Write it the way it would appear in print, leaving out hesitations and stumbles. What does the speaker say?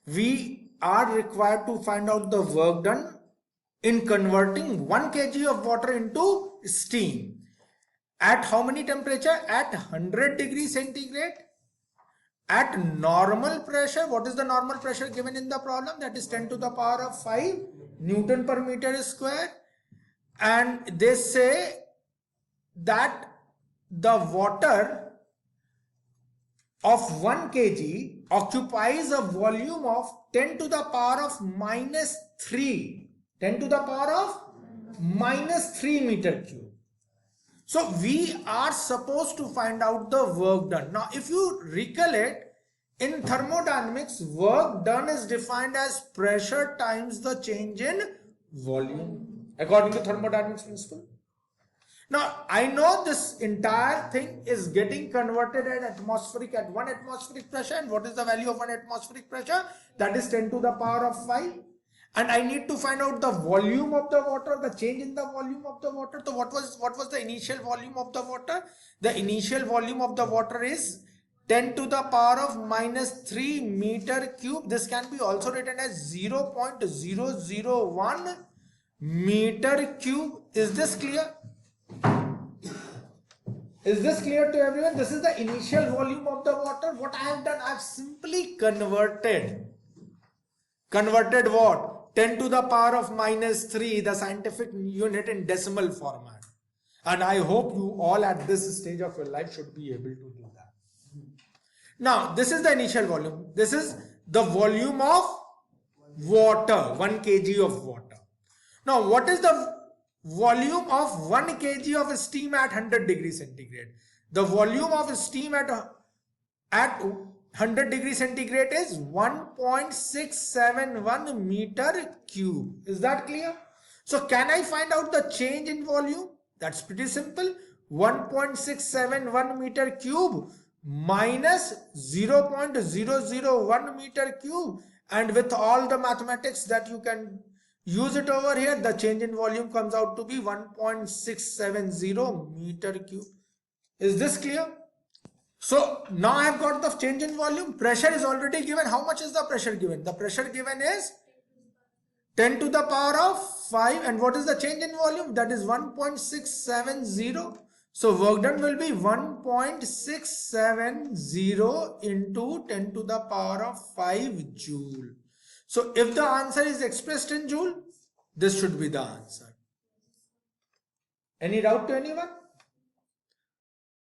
we are required to find out the work done in converting 1 kg of water into steam. At how many temperature? At 100 degrees centigrade. At normal pressure, what is the normal pressure given in the problem? That is 10 to the power of 5 Newton per meter square. And they say that the water of 1 kg occupies a volume of 10 to the power of minus 3. 10 to the power of minus 3 meter cube. So we are supposed to find out the work done. Now, if you recollect, in thermodynamics, work done is defined as pressure times the change in volume, according to thermodynamics principle. Now, I know this entire thing is getting converted at 1 atmospheric pressure. And what is the value of 1 atmospheric pressure? That is 10 to the power of 5. And I need to find out the volume of the water, the change in the volume of the water. So what was the initial volume of the water? The initial volume of the water is 10 to the power of minus 3 meter cube. This can be also written as 0.001 meter cube. Is this clear? Is this clear to everyone? This is the initial volume of the water. What I have done, I have simply converted what? 10 to the power of minus 3, the scientific unit, in decimal format. And I hope you all at this stage of your life should be able to do that. Now, this is the initial volume. This is the volume of water, 1 kg of water. Now, what is the volume of 1 kg of steam at 100 degrees centigrade? The volume of steam at 100 degrees centigrade is 1.671 meter cube. Is that clear? So can I find out the change in volume? That's pretty simple. 1.671 meter cube minus 0.001 meter cube. And with all the mathematics that you can use it over here, the change in volume comes out to be 1.670 meter cube. Is this clear? So now I have got the change in volume. Pressure is already given. How much is the pressure given? The pressure given is 10 to the power of 5. And what is the change in volume? That is 1.670. So work done will be 1.670 into 10 to the power of 5 joule. So if the answer is expressed in joule, this should be the answer. Any doubt to anyone?